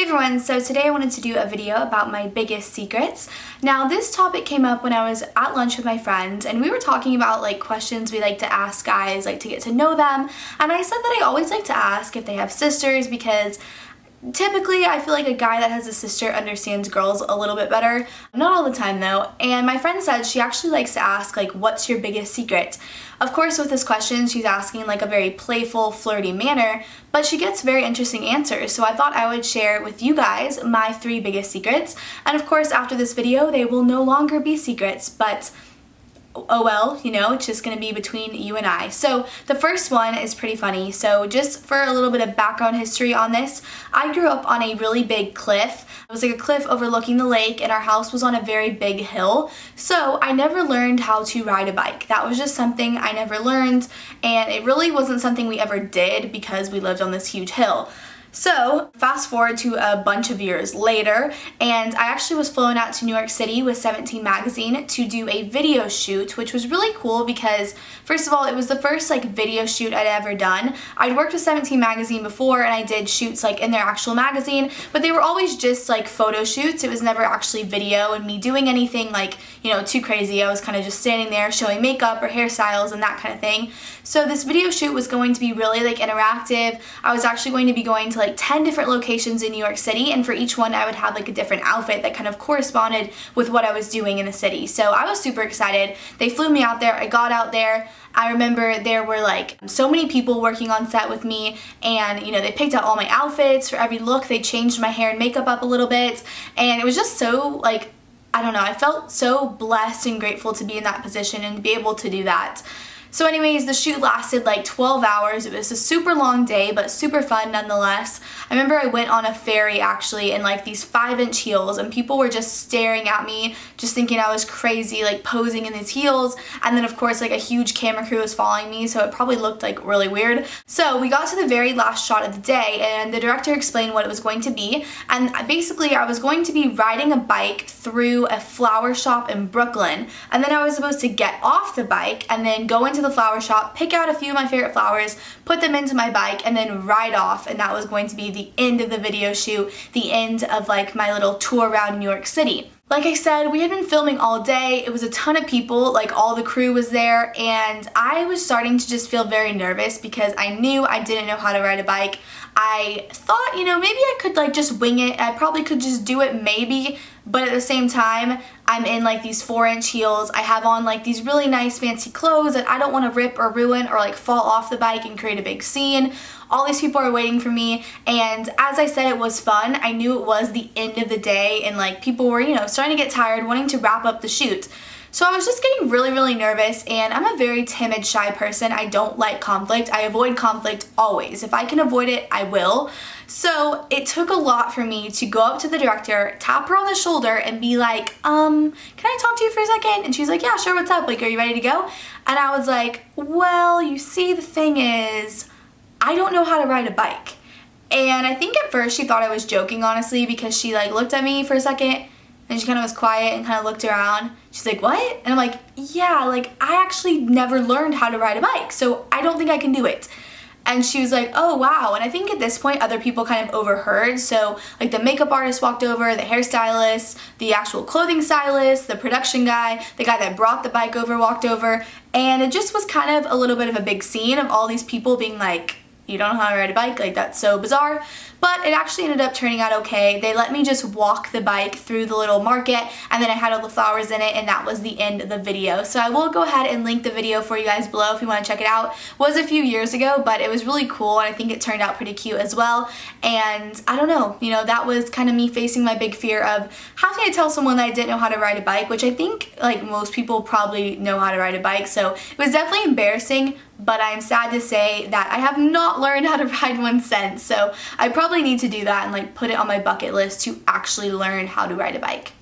everyone, so today I wanted to do a video about my biggest secrets. Now this topic came up when I was at lunch with my friends and we were talking about like questions we like to ask guys, like to get to know them, and I said that I always like to ask if they have sisters because typically I feel like a guy that has a sister understands girls a little bit better. Not all the time though. And my friend said she actually likes to ask like, what's your biggest secret? Of course with this question she's asking like a very playful, flirty manner, but she gets very interesting answers. So I thought I would share with you guys my 3 biggest secrets. And of course after this video they will no longer be secrets, but oh well, you know, it's just gonna be between you and I. So the first one is pretty funny. So just for a little bit of background history on this, I grew up on a really big cliff. It was like a cliff overlooking the lake and our house was on a very big hill. So I never learned how to ride a bike. That was just something I never learned, and it really wasn't something we ever did because we lived on this huge hill. So fast forward to a bunch of years later, and I actually was flown out to New York City with 17 magazine to do a video shoot, which was really cool because first of all it was the first like video shoot I'd ever done. I'd worked with 17 magazine before and I did shoots like in their actual magazine, but they were always just like photo shoots. It was never actually video and me doing anything like, you know, too crazy. I was kind of just standing there showing makeup or hairstyles and that kind of thing. So this video shoot was going to be really like interactive. I was actually going to be going to like 10 different locations in New York City, and for each one I would have like a different outfit that kind of corresponded with what I was doing in the city. So I was super excited. They flew me out there. I got out there. I remember there were like so many people working on set with me, and you know, they picked out all my outfits for every look. They changed my hair and makeup up a little bit, and it was just so like, I don't know, I felt so blessed and grateful to be in that position and to be able to do that. So anyways, the shoot lasted like 12 hours. It was a super long day, but super fun nonetheless. I remember I went on a ferry actually in like these 5-inch heels, and people were just staring at me, just thinking I was crazy, like posing in these heels. And then of course like a huge camera crew was following me, so it probably looked like really weird. So we got to the very last shot of the day and the director explained what it was going to be. And basically I was going to be riding a bike through a flower shop in Brooklyn. And then I was supposed to get off the bike and then go into the flower shop, pick out a few of my favorite flowers, put them into my bike, and then ride off. And that was going to be the end of the video shoot, the end of like my little tour around New York City. Like I said, we had been filming all day. It was a ton of people, like all the crew was there, and I was starting to just feel very nervous because I knew I didn't know how to ride a bike. I thought, you know, maybe I could like just wing it. I probably could just do it maybe, but at the same time, I'm in like these 4-inch heels. I have on like these really nice fancy clothes that I don't want to rip or ruin or like fall off the bike and create a big scene. All these people are waiting for me, and as I said, it was fun. I knew it was the end of the day and like people were, you know, starting to get tired, wanting to wrap up the shoot. So I was just getting really nervous, and I'm a very timid, shy person. I don't like conflict. I avoid conflict always. If I can avoid it, I will. So it took a lot for me to go up to the director, tap her on the shoulder, and be like, can I talk to you for a second? And she's like, yeah, sure, what's up? Like, are you ready to go? And I was like, well, you see, the thing is, I don't know how to ride a bike. And I think at first she thought I was joking, honestly, because she like looked at me for a second, and she kind of was quiet and kind of looked around. She's like, what? And I'm like, yeah, like I actually never learned how to ride a bike, so I don't think I can do it. And she was like, oh wow. And I think at this point other people kind of overheard. So like the makeup artist walked over, the hairstylist, the actual clothing stylist, the production guy, the guy that brought the bike over walked over. And it just was kind of a little bit of a big scene of all these people being like, you don't know how to ride a bike? Like, that's so bizarre. But it actually ended up turning out okay. They let me just walk the bike through the little market, and then I had all the flowers in it, and that was the end of the video. So I will go ahead and link the video for you guys below if you want to check it out. It was a few years ago, but it was really cool, and I think it turned out pretty cute as well. And I don't know, you know, that was kind of me facing my big fear of having to tell someone that I didn't know how to ride a bike, which I think like most people probably know how to ride a bike. So it was definitely embarrassing, but I'm sad to say that I have not learned how to ride one since. So I probably need to do that and like put it on my bucket list to actually learn how to ride a bike.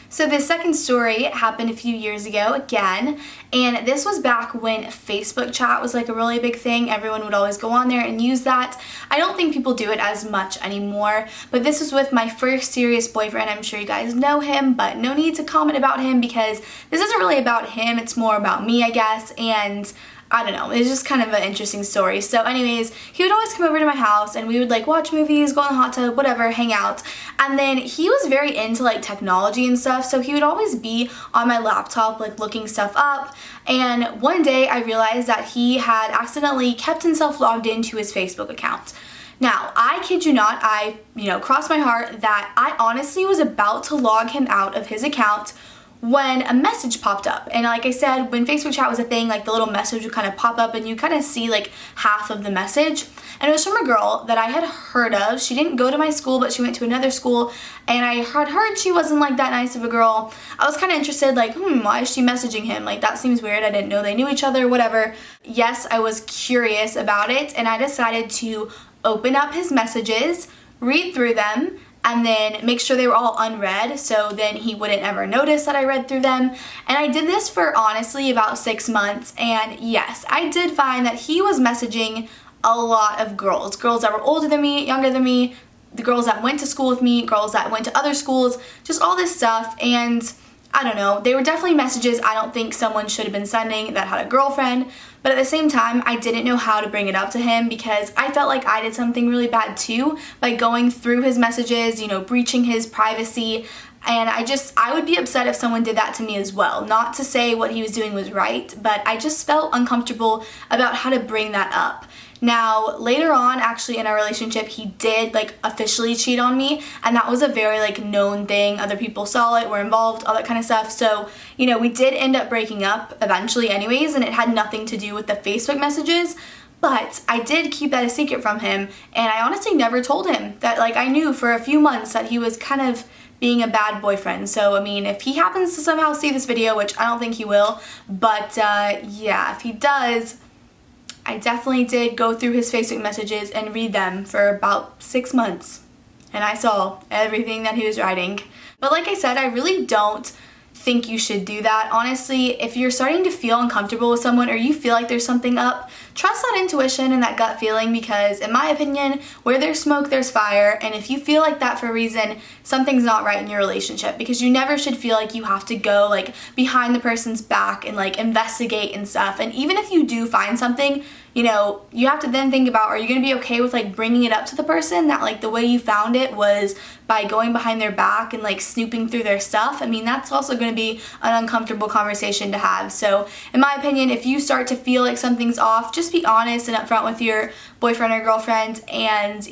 So this second story happened a few years ago again, and this was back when Facebook chat was like a really big thing. Everyone would always go on there and use that. I don't think people do it as much anymore, but this was with my first serious boyfriend. I'm sure you guys know him, but no need to comment about him because this isn't really about him. It's more about me, I guess. And I don't know, it's just kind of an interesting story. So anyways, he would always come over to my house and we would like watch movies, go in the hot tub, whatever, hang out. And then he was very into like technology and stuff, so he would always be on my laptop like looking stuff up. And one day I realized that he had accidentally kept himself logged into his Facebook account. Now, I kid you not, I crossed my heart that I honestly was about to log him out of his account when a message popped up. And like I said, when Facebook chat was a thing, like the little message would kind of pop up and you kind of see like half of the message. And it was from a girl that I had heard of. She didn't go to my school, but she went to another school, and I had heard she wasn't like that nice of a girl. I was kind of interested, like, why is she messaging him? Like, that seems weird. I didn't know they knew each other, whatever. Yes, I was curious about it, and I decided to open up his messages, read through them, and then make sure they were all unread, so then he wouldn't ever notice that I read through them. And I did this for honestly about 6 months, and yes, I did find that he was messaging a lot of girls that were older than me, younger than me, the girls that went to school with me, girls that went to other schools, just all this stuff. And I don't know, they were definitely messages I don't think someone should have been sending that had a girlfriend, but at the same time, I didn't know how to bring it up to him because I felt like I did something really bad too by going through his messages, breaching his privacy. And I would be upset if someone did that to me as well. Not to say what he was doing was right, but I just felt uncomfortable about how to bring that up. Now, later on, actually in our relationship, he did like officially cheat on me, and that was a very like known thing. Other people saw it, were involved, all that kind of stuff. So, we did end up breaking up eventually anyways, and it had nothing to do with the Facebook messages. But I did keep that a secret from him, and I honestly never told him that. Like, I knew for a few months that he was kind of being a bad boyfriend. So, I mean, if he happens to somehow see this video, which I don't think he will, but yeah, if he does, I definitely did go through his Facebook messages and read them for about 6 months. And I saw everything that he was writing. But like I said, I really don't think you should do that. Honestly, if you're starting to feel uncomfortable with someone or you feel like there's something up, trust that intuition and that gut feeling, because in my opinion, where there's smoke, there's fire. And if you feel like that for a reason, something's not right in your relationship, because you never should feel like you have to go like behind the person's back and like investigate and stuff. And even if you do find something, you have to then think about, are you going to be okay with like bringing it up to the person that like the way you found it was by going behind their back and like snooping through their stuff? I mean, that's also going to be an uncomfortable conversation to have. So in my opinion, if you start to feel like something's off, just be honest and upfront with your boyfriend or girlfriend, and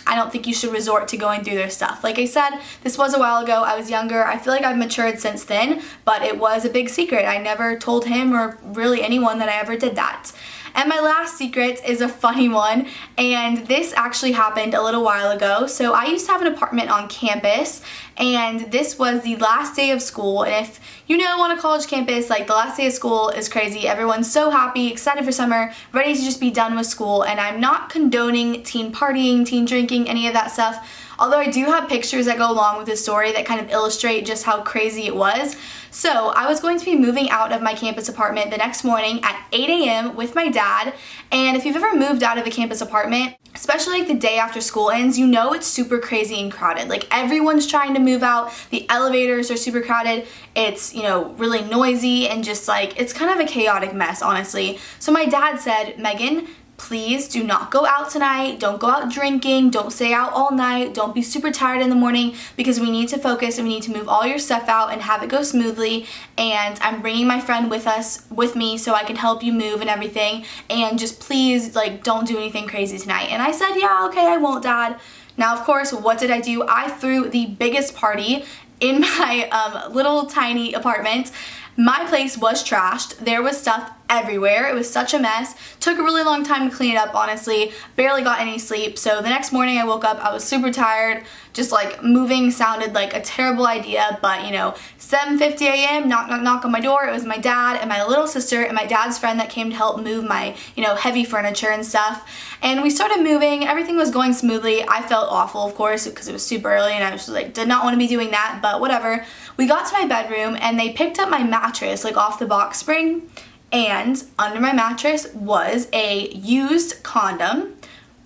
I don't think you should resort to going through their stuff. Like I said, this was a while ago. I was younger. I feel like I've matured since then, but it was a big secret. I never told him or really anyone that I ever did that. And my last secret is a funny one, and this actually happened a little while ago. So I used to have an apartment on campus, and this was the last day of school. And if on a college campus, like the last day of school is crazy. Everyone's so happy, excited for summer, ready to just be done with school. And I'm not condoning teen partying, teen drinking, any of that stuff. Although I do have pictures that go along with this story that kind of illustrate just how crazy it was. So I was going to be moving out of my campus apartment the next morning at 8 a.m. with my dad. And if you've ever moved out of a campus apartment, especially like the day after school ends, it's super crazy and crowded. Like everyone's trying to move out. The elevators are super crowded. It's, really noisy and just like, it's kind of a chaotic mess, honestly. So my dad said, Megan, please do not go out tonight. Don't go out drinking. Don't stay out all night. Don't be super tired in the morning, because we need to focus and we need to move all your stuff out and have it go smoothly. And I'm bringing my friend with me so I can help you move and everything. And just please, like, don't do anything crazy tonight. And I said, yeah, okay, I won't, Dad. Now, of course, what did I do? I threw the biggest party in my little tiny apartment. My place was trashed. There was stuff everywhere. It was such a mess. Took a really long time to clean it up, honestly. Barely got any sleep. So the next morning I woke up, I was super tired. Just like moving sounded like a terrible idea, but 7:50 a.m., knock, knock, knock on my door. It was my dad and my little sister and my dad's friend that came to help move my, heavy furniture and stuff. And we started moving. Everything was going smoothly. I felt awful, of course, because it was super early and I was like, did not want to be doing that, but whatever. We got to my bedroom and they picked up my mattress like off the box spring, and under my mattress was a used condom.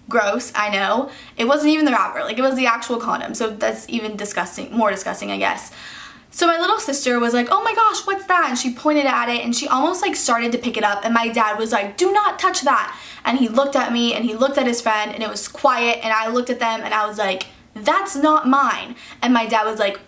Gross, I know. It wasn't even the wrapper, like it was the actual condom, so that's even disgusting, more disgusting, I guess. So my little sister was like, oh my gosh, what's that? And she pointed at it and she almost like started to pick it up, and my dad was like, do not touch that. And he looked at me and he looked at his friend and it was quiet, and I looked at them and I was like, that's not mine. And my dad was like,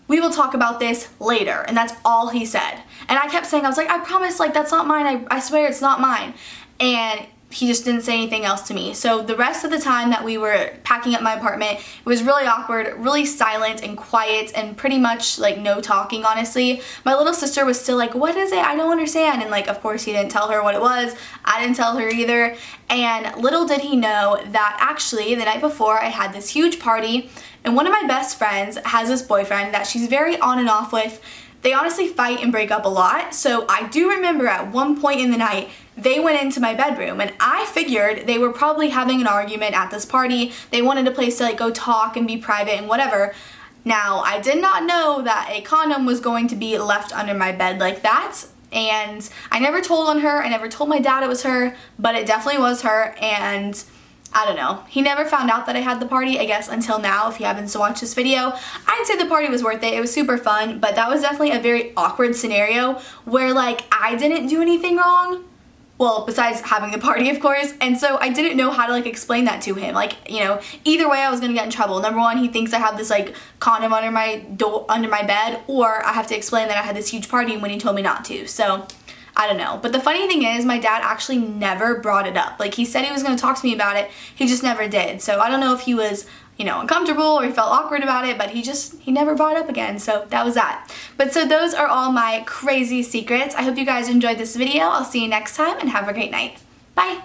we will talk about this later. And that's all he said. And I kept saying, I was like, I promise, like, that's not mine. I swear it's not mine. And he just didn't say anything else to me. So the rest of the time that we were packing up my apartment, it was really awkward, really silent and quiet, and pretty much like no talking, honestly. My little sister was still like, what is it? I don't understand. And like, of course he didn't tell her what it was. I didn't tell her either. And little did he know that actually the night before I had this huge party, and one of my best friends has this boyfriend that she's very on and off with. They honestly fight and break up a lot. So I do remember at one point in the night, they went into my bedroom, and I figured they were probably having an argument at this party. They wanted a place to like go talk and be private and whatever. Now, I did not know that a condom was going to be left under my bed like that. And I never told on her. I never told my dad it was her, but it definitely was her. And I don't know. He never found out that I had the party, I guess, until now, if he happens to watch this video. I'd say the party was worth it. It was super fun, but that was definitely a very awkward scenario where, like, I didn't do anything wrong. Well, besides having the party, of course, and so I didn't know how to, like, explain that to him. Like, you know, either way I was gonna get in trouble. Number one, he thinks I have this, like, condom under my bed, or I have to explain that I had this huge party when he told me not to. So I don't know. But the funny thing is, my dad actually never brought it up. Like, he said he was going to talk to me about it. He just never did. So I don't know if he was, you know, uncomfortable or he felt awkward about it, but he never brought it up again. So that was that. But so those are all my crazy secrets. I hope you guys enjoyed this video. I'll see you next time and have a great night. Bye.